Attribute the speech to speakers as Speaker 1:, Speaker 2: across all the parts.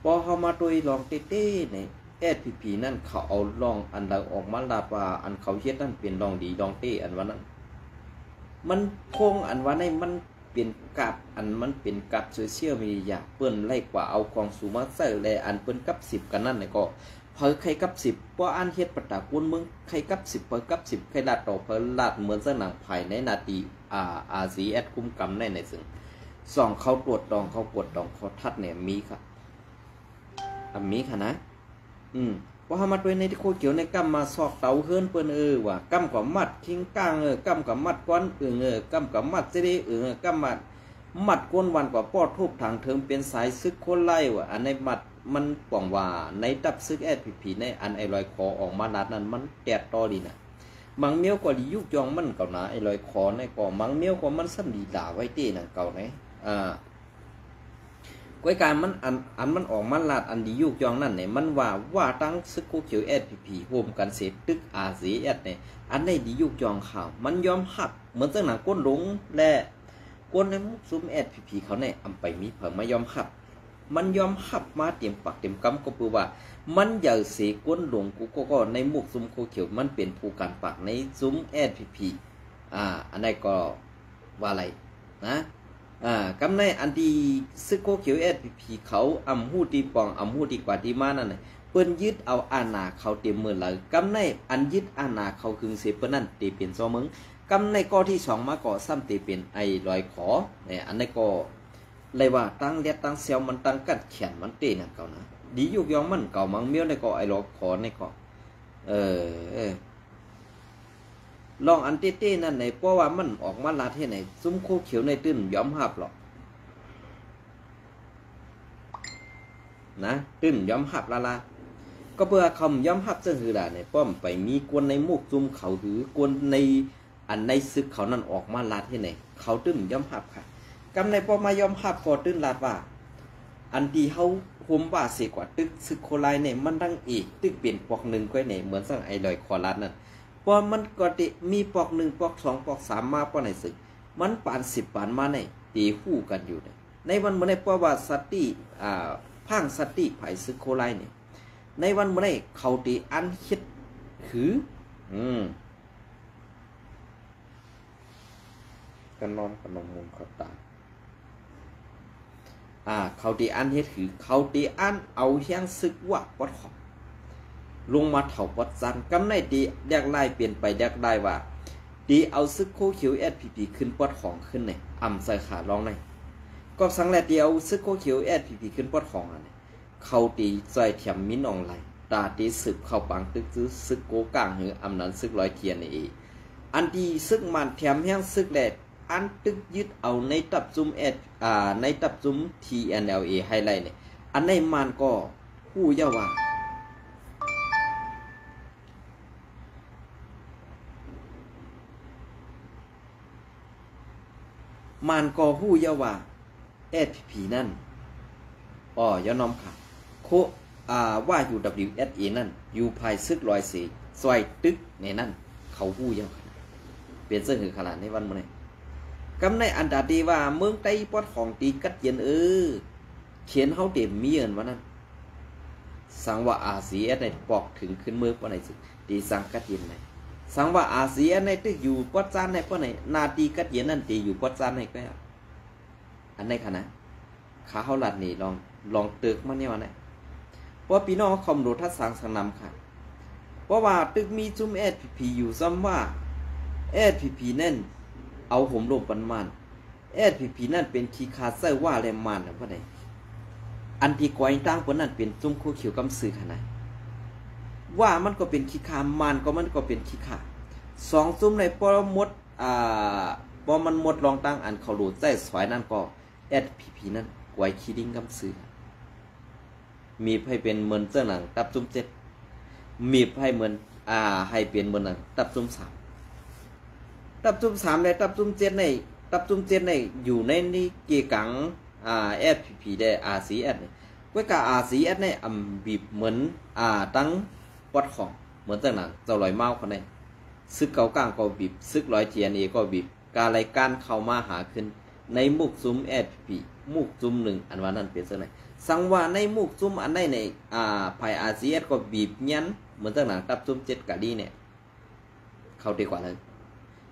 Speaker 1: พอเขามาโดยลองเต้ๆในSPP นั่นเขาเอาลองอันใดออกมาลาว่าอันเขาเฮ็ดนั่นเป็นลองดีลองเต้อันว่านั้นมันพงอันว่าในมันเป็นกับอันมันเป็นกับโซเชียลมีเดียเปิ้นไล่กว่าเอาของสูมาใส่แลอันเปิ้นกับ10กันนั่นก็เพิ่นใครกับ10บ่อันเฮ็ดประตากวนเมืองใครกับ10เพิ่นกับ10ใครลาดต่อเพิ่นลาดเหมือนสนังภายในนาทีRCS คุ้มกำในซึ่งส่องเขาตรวจดองเขาปวดดองเขาทัดเนี่ยมีครับมีค่ะนะพอมาด้วยในที่โคเขียวในกำมาซอกเตาเฮิรนเปิ้นว่ากำกับมัดคิงก้างกำกับมัดก้อนกำกับมัดเสด็กำมัดก้นวันกว่าปอดทุบทางเทิงเป็นสายซึกคนไล่ว่ะอันในมัดมันป่องว่าในดับซึกSPPในอันไอลอยคอออกมานัดนั้นมันแตดต่อดีนะมังเมียวก็ดียุกยองมันเก่านะไอลอยคอในก็มังเมียวก็มันซ้ำดีด่าไว้เต้น่ะเก่าไหนก้อยการมันอันมันออกมาลาดอันดียุกยองนั่นเนี่ยมันว่าตั้งซึกโคเขียวSPPโฮมกันเสร็จตึกRCSเนี่ยอันในดียุกยองข่าวมันยอมหักเหมือนเจ้าหนังก้นหลงและก้นในมุกซุ้มSPPเขาเนี่ยอำไปมีเพิ่งมายอมหักมันยอมหับมาเต็มปากเต็มคำก็คือว่ามันอย่าเสกก้นหลงกูก็ในมุกซุ้มโคเขียวมันเป็นผู้การปากในซุ้มSPPอันนี้ก็ว่าอะไรนะกำในอันดีซึกโคเขียวSPPเขาอำหูดีปองอำหูดีกว่าดีมานั่นน่ะเปิ้นยึดเอาอาณาเขาเต็มมือเลยกำในอันยึดอาณาเขาคึงเสเปิ้นนั่นตีเป็น2มึงกำในก้อที่2มาก่อซ้ำตีเป็นไอลอยขอเนี่ยอันนี้ก็เลยว่าตั้งเลียตั้งเซียวมันตั้งกัดเขียนมันเต้นั่นเก่านะดียุกยองมันเก่ามังเมียวในก็ไอลอยขอในก็ลองอันเต้ๆนั่นในเพราะว่ามันออกมาลาเท่ไหนซุ้มโคเขียวในตื้นยอมหับหรอกนะตื้นยอมหับละก็เพื่อคำยอมหับเสื่อหือด่าในป้อมไปมีกวนในมุกซุ้มเขาหือกวนในอันในซึกเขานั่นออกมาลาเท่ไหนเขาตื้นยอมหับค่ะกำในป้อมมายอมหับก็ตื้นลาดว่าอันที่เขาโฮมว่าเสียกว่าตึกซึกโคไลเนี่ยมันตั้งอีกตึกเปลี่ยนปอกหนึ่งก็เนี่ยเหมือนสั่งไอลอยคอรัดนั่นพอมันก็ติมีปอก1ปอก2ปอก3มาป้อไหนสึกมันปาน10ปานมาในตีคู่กันอยู่ในวันเมื่อในเพราะว่าสติพังสติไผซึกโคไลเนี่ยในวันเมื่อในเขาตีอันคิดคือกันนอนกันนมมุมเขาตาเขาตีอันเฮ็ดคือเขาตีอันเอาเฮียงซึกว่าปอดของลงมาเถาวัดจันกำในตีแดกไล่เปลี่ยนไปแดกได้ว่าตีเอาซึกโคเขียวSPPขึ้นปอดของขึ้นในใส่ขาลองในก็สังแลตีเอาซึกโคเขียวSPPขึ้นปอดของอันนี้เขาตีใจเถียมมิ้นออนไลน์ตาตีซึกเข้าปังตึกซื้อซึกโกกลางหือนั้นซึกร้อยเทียนในอันที่ซึกมันแถมแห้งซึกแหลดอันตึกยึดเอาในตับซุ่มในตับซุ่ม TNLA ไฮไลท์เนี่ยอันในมันก็ผู้เยาว่ามันก็ผู้เยาว่าSPP นั่นยอน้อมค่ะว่าอยู่ WSA นั่นอยู่ภายซึกลอยสีซอยตึกในนั่นเขาผู้เยาขนาดเปลี่ยนเสื้อหือขนาดในวันมื้อนี้กำในอันดาดีว่าเมืองไต้ปอดของตีกัดเย็นเขียนเฮาเต็มมีเอิ้นว่านั้นสังว่าRCSในปอกถึงขึ้นมือปอไหนสิตีสังกัดเย็นในสังว่าRCSในตึกอยู่ปอดจานในปอไหนนาตีกัดเย็นนั่นตีอยู่ปอดจานในก็อันในขณะขาเฮาลัดนี่ลองตึกมาเนี่ยว่าไหนเพราะพี่น้องคอมโดทัดสังสังนำค่ะเพราะว่าตึกมีจุ่มSPPอยู่ซ้ำว่าSPPนั่นเอาห่มลมปันมันSPPนั่นเป็นขี้ขาดไส้ว่าแลมันนะพ่อใดอันที่ก้อยตั้งปนนั่นเป็นจุ่มโคเขียวกำซื้อขนาดว่ามันก็เป็นขี้ขามันก็เป็นขี้ขา2จุ่มในปอมดปอมันหมดลองตั้งอันเขาโหลดใส่สอยนั่นก็SPPนั่นก้อยขี้ดิ้งกำซื้อมีให้เป็นเหมือนเจ้าหนังตับจุ่ม7มีให้เหมือนให้เป็นเหมือนหนังตับจุ่ม3ตับจุ่ม3และตับจุ่ม7ในตับจุ่ม7ในอยู่ในนี่เกี่ยกังSPP ได้ RCS นี่ก้อยกะ RCS ในบีบเหมือนตั้งปอดของเหมือนจังนั้นเจ้าลอยเมาคนนี้ซึกเก่ากลางก็บีบซึกร้อย TNA ก็บีบการรายการเข้ามาหาขึ้นในมุกซุ้มSPPมุกซุ้ม1อันว่านั้นเป็นจังได๋ สังว่าในมุกซุ่มอันใดในภายอาเซียนก็บีบยันเหมือนตั้งหนังตับซุ่มเจ็ดกะดีเนี่ยเขาดีกว่าเลย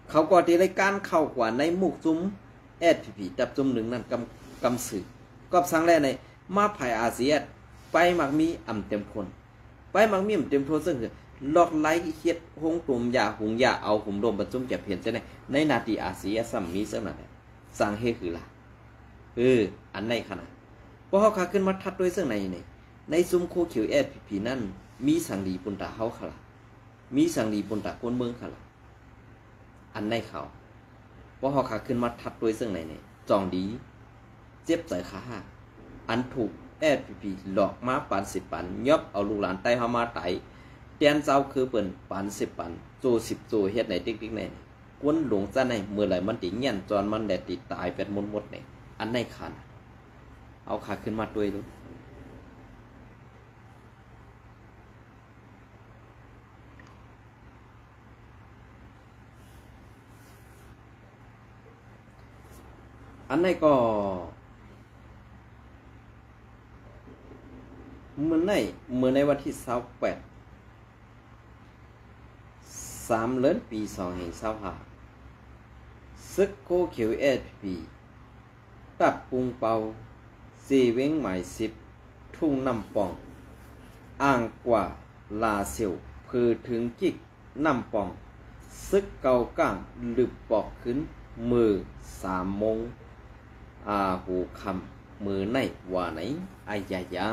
Speaker 1: เขาก็ที่รายการเข้ากว่าในมุกซุ่มSPPตับซุ่มหนึ่งนั่นกำสื่อก็สังแรกในมาภายอาเซียนไปมักมีอ่ำเต็มคนไปมักมีอ่ำเต็มคนซึ่งคือลอกไล่เฮ็ดหงตุ่มยาหุงยาเอาหุมดมบรรจุแก่เพียนจะในนาทีอาเซียนซ้ำมีเสมอเนี่ยสั่งเฮคือล่ะอันในขนาดพอเขาขาขึ้นมาทัดด้วยซึ่งในซุ้มโคเขียวSPPนั่นมีสังดีปุนตาเฮาขล่ะมีสังดีปุนตาคนเมืองขล่ะอันในเขาพอเขาขาขึ้นมาทัดด้วยซึ่งจองดีเจ็บใจขาหักอันถูกSPP หลอกมาปาน10 ปันยอบเอาลูกหลานใต้เฮามาไตเตียนเจ้าคือเปิ้นปาน10 ปันโจ10โจเฮ็ดไหนติ๊กๆในกวนหลงซะในเมื่อไหร่มันติเงี้ยนจอนมันแดดติดตายเป็ดมดในอันในขันเอาขาขึ้นมาด้วยดูอันในก็เมื่อในวันที่28 3 เดือนปี2025ซึกโคเขียวSPPตับปุงเปาซีเว้งหมาย10ทุ่งน้ำปองอ่างกว่าลาเซียวพือถึงกิกน้ำปองซึกเกาก้างลึบปอกขึ้นมือ3 โมงหูคำมือในว่าไหนอายายา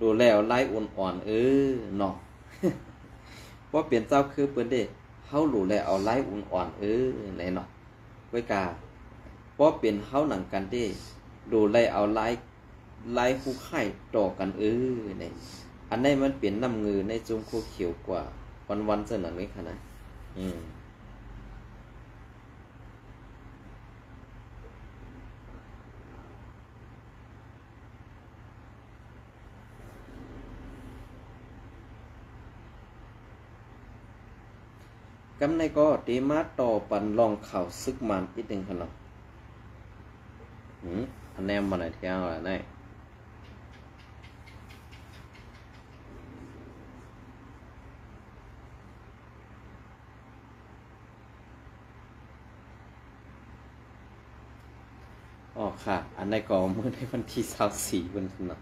Speaker 1: ดูแล้วไล่อ่อนเนาะ เพราะเปลี่ยนเจ้าคือเปิ้นเด้เฮารู้แล้วเอาไล่อ่อนไหนเนาะไว้กาเพราะเป็นเฮาหนังกันเด้ดูไล่เอาไล่คู่ไข่ต่อกันนี่อันนี้มันเปลี่ยนน้ำเงือในจุงโคเขียวกว่าวันๆซะนั่นไหมคะนะกำในก็ตีมาต่อปันลองเข่าซึกมันอีกหนึ่งขนาดอันแนมมาไหนเที่ยวอะไรนี่อ๋อค่ะอันในก็เมื่อในวันที่24วันขนาด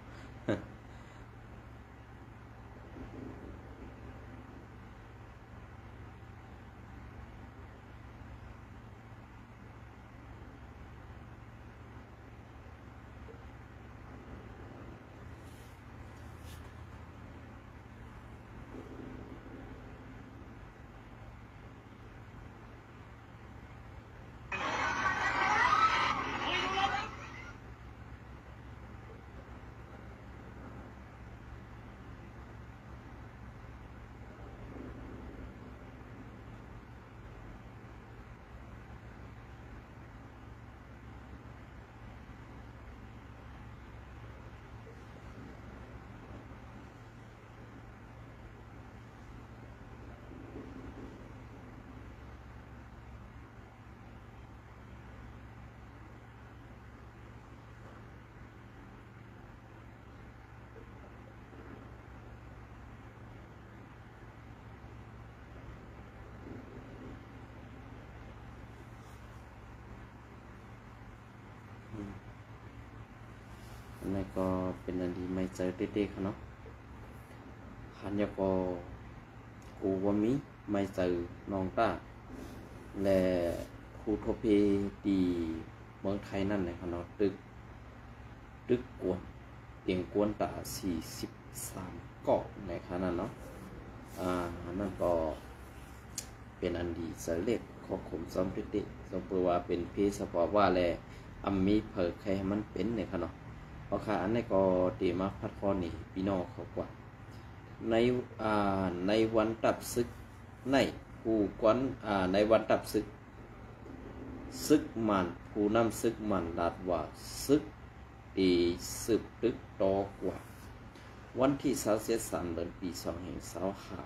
Speaker 1: นั่นก็เป็นอันดีไม่เจอเต้ๆเขาเนาะขันยาก็กูว่ามีไม่เจอน้องตาและครูโทเพดีเมืองไทยนั่นเลยเขาเนาะตึกกวนเตียงกวนตา43 เกาะในขณะเนาะนั่นก็เป็นอันดีเสเล็กขอขมซ้อมเต้ๆสมมติว่าเป็นเพศเฉพาะว่าแลมีเผยใครมันเป็นในขณะเพราะค่ะอันนี้ก็ตีมาพัดพอนี่พี่น้องเขากว่าในวันตับซึกในผู้กวนในวันตับซึกมันผู้นำซึกมันลาดว่าซึกสืบตึกต่อกว่าวันที่23 เดือนปี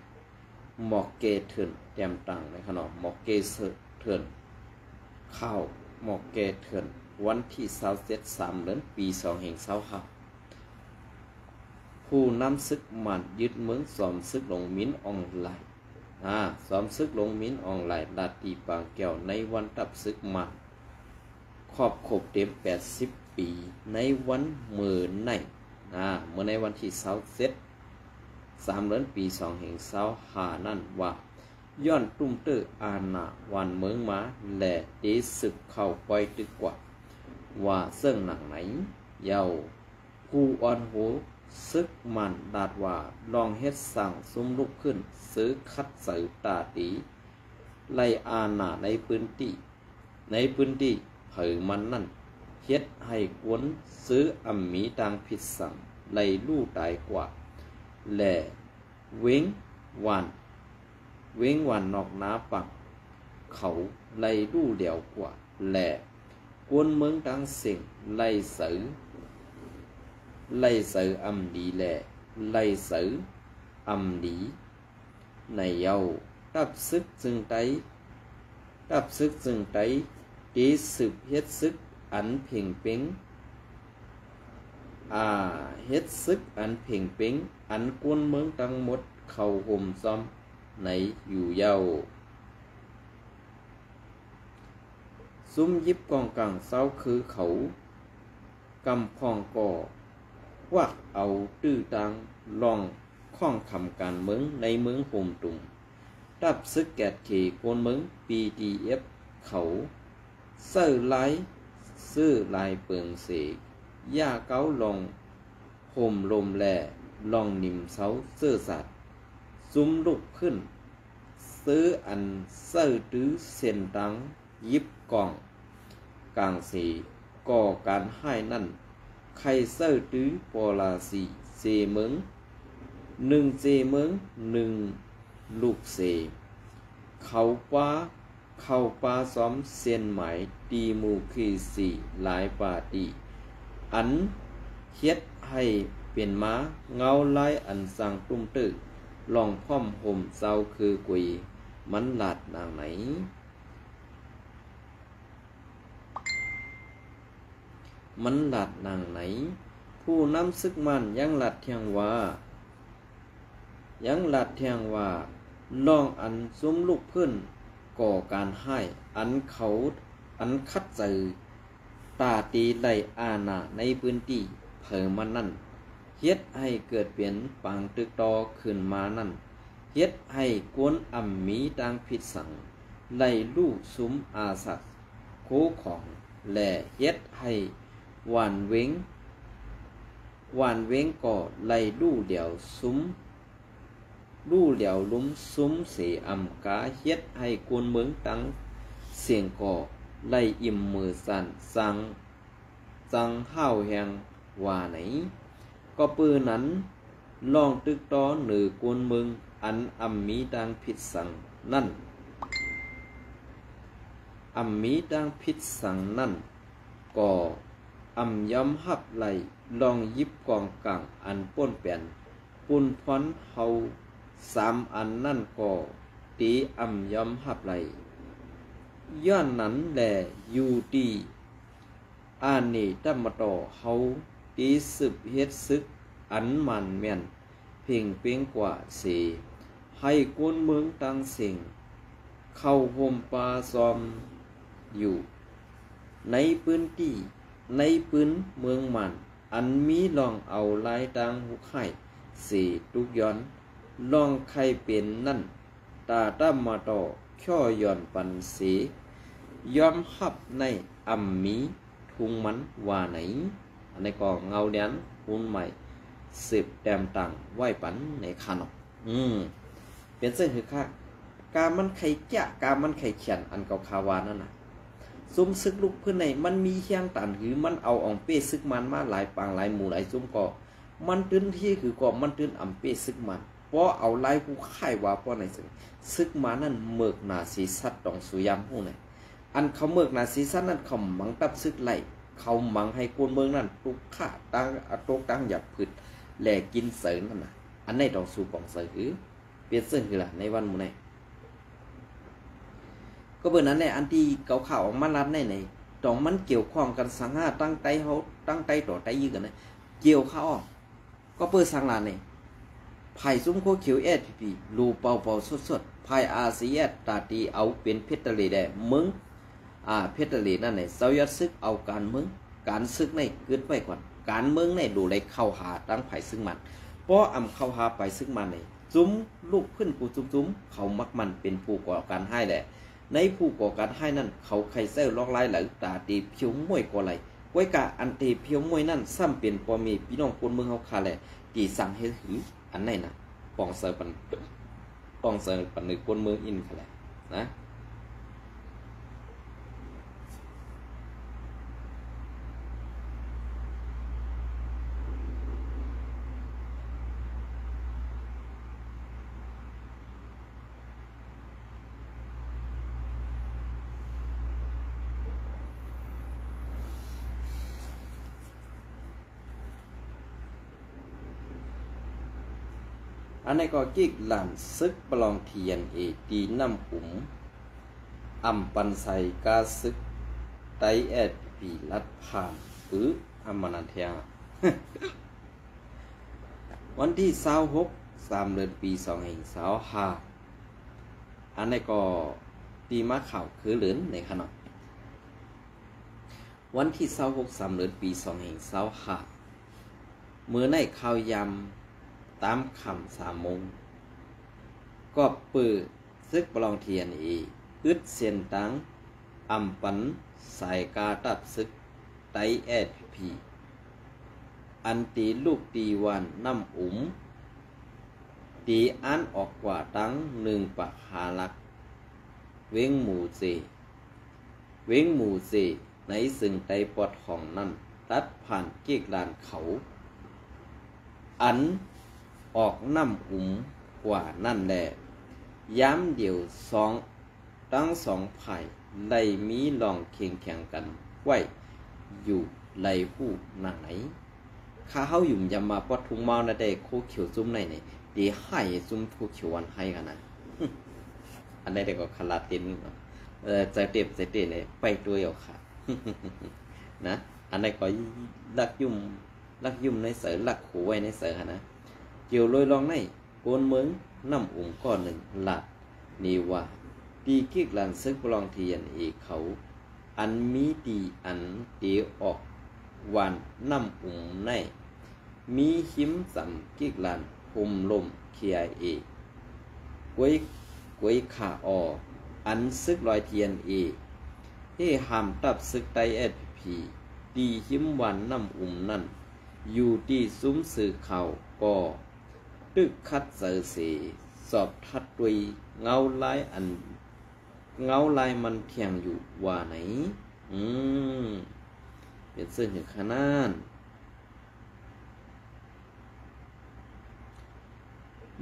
Speaker 1: 2025หมอกเกเถินแต้มต่างในขนมหมอกเกเถินข้าวหมอกเกเถิน วันที่27 3 เดือนปี2แห่ง25ผู้นำศึกมันยึดเมืองสอมศึกลงมิ้นออนไลน์สอมศึกลงมิ้นออนไลน์ลาตีปางแก้วในวันตับศึกมันครอบครบเต็ม80 ปีในวันเมื่อในเมื่อในวันที่27 3 เดือนปี2แห่ง25นั่นว่าย้อนตุ้มเตอร์อาณาวันเมืองมาและเดศึกเข้าไปตึกกว่าว่าเสื่องหนังไหนเยาผู้อ่อนโหซึกมันดาดว่าลองเฮ็ดสั่งซุ้มลุกขึ้นซื้อคัดเสือตาตีไล่อาณาในพื้นที่เผยมันนั่นเฮ็ดให้กวนซื้ออัมมีดังผิดสั่งไล่ลู่ตายกว่าและเว้งวันนอกนาปักเขาไล่ลู่เดียวกว่าและกวนเมืองดังเสียงไล่เสืออัมดีแหละไล่เสืออัมดีในเยาตับซึกจึงไตตีสืบเฮ็ดซึกอันเพ่งเป้งเฮ็ดซึกอันเพ่งเป้งอันกวนเมืองทั้งหมดเข้าห่มซ้อมในอยู่เยาซุ้มยิบกองกลางเสาคือเขากำพองก่อวักเอาตื้อตังลองข้องคำการเมืองในเมืองห่มตุ่มตับซึกแกดเขโกนเมือง PDF เขาซื้อลายเปิงเสกย่าเก้าลองห่มลมแลลองนิ่มเสาเสื้อสัตว์ซุ้มลุกขึ้นซื้ออันเสื้อตื้อเส้นตังยิบกองกลางสีก่อการให้นั่นใครเสื้อตื้อปอลาสีเสเมือง1 เจเมือง1 ลูกเสเขาปาซ้อมเส้นหมายตีมูคีสีหลายปาตีอันเฮ็ดให้เป็นม้าเงาลายอันสังตุ้มตึกลองพ่อมห่มเศร้าคือกุยมันหลาดนางไหนผู้นำซึกมันยังหลัดเทียงว่าลองอันซุ้มลูกพื้นก่อการให้อันคัดเจอตาตีไล่อาณาในพื้นที่เผยมันนั่นเฮ็ดให้เกิดเปลี่ยนปังตึกตอขึ้นมานั่นเฮ็ดให้กวนอัมมีดังผิดสั่งไล่ลูกซุ้มอาสัตโคของและเฮ็ดให้หวานเว้งก่อไล่ลู่เดียวซุ้มลุ้มซุ้มเสอำกาเฮ็ดให้กวนเมืองตั้งเสียงก่อไล่อิ่มมือสั่นจังห้าวแหงว่าไหนก็ปืนนั้นลองตึกตอหนือกวนเมืองอันอัมมีดังผิดสั่งนั่นก็อำย้ำหับไหลลองยิบกองกลางอันป้นเปลี่ยนปุ่นพรเฮา3 อันนั่นก็ตีอำย้ำหับไหลย้อนนั้นแหละอยู่ดีอานีตัมมาต่อเฮาตีสืบเฮ็ดซึกอันมันแม่นเพ่งเป้งกว่าเสให้กวนเมืองตังเสียงเข้าห่มปลาซอมอยู่ในพื้นเมืองมันอันมีลองเอาลายดังหุกไข่สีทุกย้อนลองใครเป็นนั่นตาตั้มมาต่อช่อย่อนปันสีย้อมหับในอัมมีทุงมันว่าไหนอันนี้ก็เงาเดียนหุ่นใหม่สืบแต้มต่างไหวปันในขนมเป็นเส้นคือค่ากามันไข่แก่กามันไข่เขียนอันเก่าคาวานั่นน่ะซุ้มซึกลูกพื้นในมันมีเฮียงตันหือมันเอาอ่องเป้ซึกมันมาหลายปางหลายหมู่หลายซุ้มก็มันตื้นที่คือก็มันตื้นอ่ำเป้ซึกมันเพราะเอาลายกูค่ายว่าเพราะไหนซึกมันนั่นเมือกหนาสีสัตว์ตองสุยามหู้ไหนอันเขาเมือกหนาสีสัตว์นั่นเขามังตับซึกไหลเขามังให้กวนเมืองนั่นตุกข่าตั้งโตกตั้งหยับผึดแหลกกินเสริญนั่นน่ะอันในตองสู่กองเสริญเปลี่ยนเส้นคือล่ะในวันหมู่ไหนก็เบอร์นั้นแหละอันที่เก่าข่าวออกมาลัดใน ตองมันเกี่ยวข้องกันสังหาตั้งใจเขาตั้งใจต่อใจยื้อกันนะเกี่ยวเข้าออกก็เปิดสังลานนี่ไผ่ซุ้มโคเขียวเอสพีรูเป่าเป่าสดๆไผ่อาซีเอสตาตีเอาเป็นเพชรทะเลได้มึงเพชรทะเลนั่นเนี่ยเสายัดซึกเอาการมึงการซึกในเกิดไปก่อนการเมืองในดูเลยเข้าหาตั้งไผ่ซึ่งมันเพราะอำเข้าหาไปซึ่งมันในจุ้มลูกขึ้นผู้จุ้มเขามักมันเป็นผู้ก่อการให้แหละในผู้ก่อการให้นั่นเขาใครเซลล็อกไล่หรือตาตีเพียวมวยกว่าไรไว้กะอันตีเพียวมวยนั่นซ้ำเปลี่ยนปอมีพี่น้องคนเมืองเขาคาแหละตีสั่งให้หืออันไหนนะปองเซอร์ปันนึกคนเมืองอินค่ะแหละนะอันนี้ก็กิกหลานซึกปลองเทียนตีน้ำขุมอัมปันไซกาซึกไตแอดปีลัดผ่านอัมมานันเทีย วันที่26 เดือนปี2525อันนี้ก็ตีมาข่าวคือเหลือนในขณะวันที่26 เดือนปี2525เมื่อในข่าวยำตามคำ3 โมงก็เปิดซึกปลองเทียนอึดเสียนตังอัมปันสายกาตับซึกไตแอดพีอันตีลูกตีวันน้ำตีอันออกกว่าตั้ง1 ปากหาลักเว้งหมู่เจในซึ่งไตปอดของนั่นตัดผ่านเกีกลานเขาอันออกน้ำกว่านั่นแหละย้ำเดียวทั้งสองฝ่ายไล่มีลองเคียงแข่งกันไว้อยู่ไล่ผู้หนังไหนข้าเฮาหยุ่มยามาปอดทุงเมานะได้โคเขียวจุ้มในนี่ดีให้จุ้มโคเขียววันให้กันนะ อันใดได้ก็ขลาดตินใจเต็มเลยไปตัวเอาค่ะ นะอันใดก็ลักยุ่มในเสือลักขู่ไว้ในเสือนะเกี่ยวลอยลองในโกนเมืองน้ำก้อนหนึ่งหลัดนี่ว่าตีกิกหลันซึกปลองเทียนเขาอันมีตีอันเตีออกวันน้ำในมีหิมสัมกิกหลันหุมลมเคียกวยขาอันซึกลอยเทียนให้ห้ามตับซึกไตแอดพีตีหิมวันน้ำนั่นอยู่ที่ซุ้มสื่อข่าวก็ตึกคัดเสือเสสอบทัดด้วยเงาลายมันเทียงอยู่ว่าไหนเป็นเส้นถึงขนาด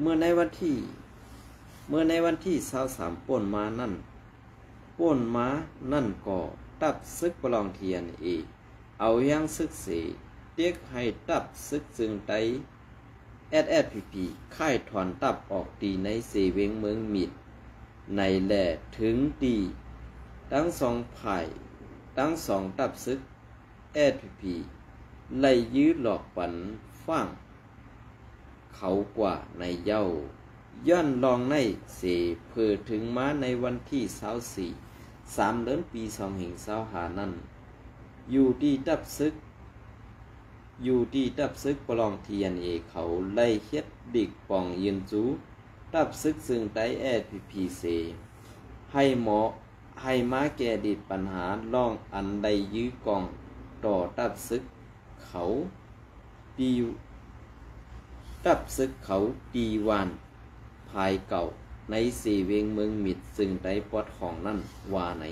Speaker 1: เมื่อในวันที่23ป่นมานั่นก็ตับซึกปลองเทียนเอายังซึกเสเตียกให้ตับซึกจึงไตSSPP ค่ายถอนตับออกตีในเสเวงเมืองมิดในแหล่ถึงตีทั้งสองตับซึก SSPP ไล่ยื้อหลอกปันฟังเขากว่าในเย้าย้อนลองในเสเพื่อถึงมาในวันที่24 เดือนปี2525นั่นอยู่ที่ตับซึกปลองเทียนเขาไล่เฮ็ดดิกป่องยืนจูตับซึกซึ่งไตแอดพีเซให้มาแก้ดิดปัญหาล่องอันใดยื้อกองต่อตับซึกเขาตีวานภายเก่าในเสเวงเมืองมิดซึ่งไตปอดของนั่นว่าไหน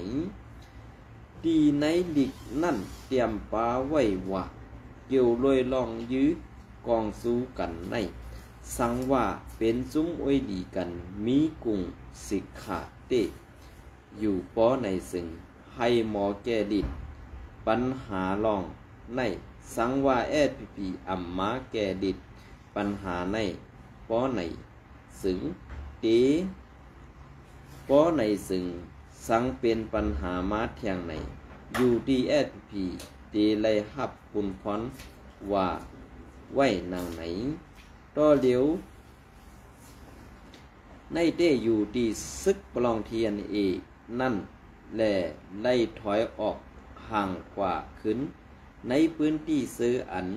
Speaker 1: ดีในดิกนั่นเตรียมปาไว้ว่าเกี่ยวลอยลองยื้อกองสู้กันในสังว่าเป็นซุ้มอ้อยดีกันมีกุ่งสิกขาเตอยู่ป้อในซึ่งให้หมอแก้ดิดปัญหาลองในสังว่าSPPอัมมาแก้ดิดปัญหาในป้อในซึ่งป้อในซึ่งสังเป็นปัญหามาเทียงใน UDSP ตีเลยหับปุนพรว่าไว้นางไหนต่อเหลียวในเต้อยู่ดีซึกปลองเทียนเอนั่นแหละไล่ถอยออกห่างกว่าขึ้นในพื้นที่ซื้ออัน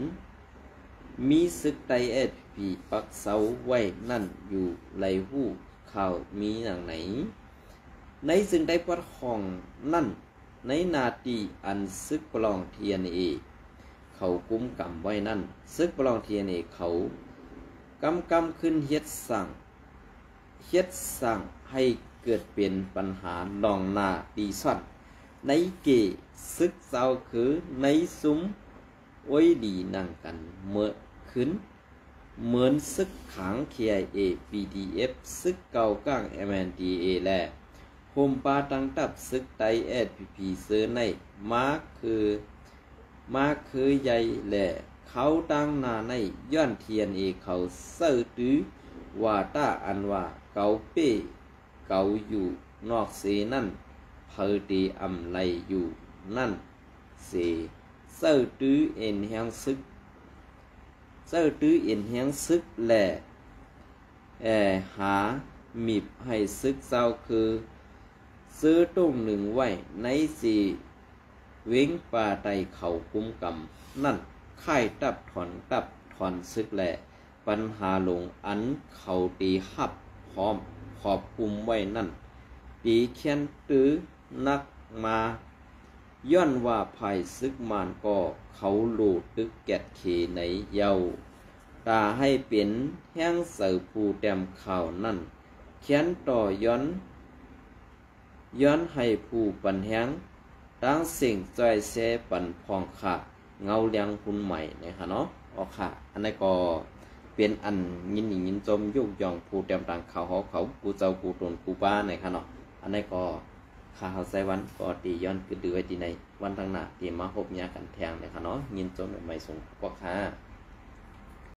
Speaker 1: มีซึกไตเอสพีปักเสาไว้นั่นอยู่ไหลหู้ข่าวมีอย่างไหนในซึ่งได้ปัดของนั่นในนาทีอันซึกปลองเทียนเอเขากุมกำไว้นั่นซึกปลองเทียนเอเขากำขึ้นเฮ็ดสั่งให้เกิดเป็นปัญหาลองหน้าดีซ่อนในเกซึกเจ้าคือในซุ้มโอ้ยดีนั่งกันเมื่อขึ้นเหมือนซึกขัง KIA PDF ซึกเก่าก้าง MNDA และโฮมปาตั้งตับซึกไต SPP เสือในมาคือใหญ่แหละเขาตั้งนาในย้อนเทียนเอเขาเสือตื้อว่าต้าอันว่าเกาเป้เกาอยู่นอกเสนั่นเพอตีอำไลอยู่นั่นเสเสือตื้อเอ็นแหงซึกแหละหามีบให้ซึกเจ้าคือซื้อตุ้งหนึ่งไว้ในสีเว้งป่าไตเขาคุ้มกำนั่นค่ายตับถอนซึกแหละปัญหาหลงอันเขาตีหับพร้อมขอบคุมไว้นั่นตีเขียนตื้อนักมาย้อนว่าภายซึกมานก็เขาโลดตึกแกดเขในเยาตาให้เป็นแห้งเสือผู้แต้มข่าวนั่นเขียนต่อย้อนให้ผู้ปันแห้งตั้งสิ่งใจเสปันพองค่ะเงาเลี้ยงคุณใหม่นะคะเนาะอ๋อค่ะอันนี้ก็เป็นอันยินจมยุกยองผู้เต็มต่างข่าวเขาผู้เจ้าผู้ตนผู้บ้านนะคะเนาะอันนี้ก็ข่าวไซวันก็ตีย้อนคือดูไว้ที่ในวันทางหน้าที่มาพบยากันแทงนะคะเนาะยินจมใหม่ส่งกว่าค่ะ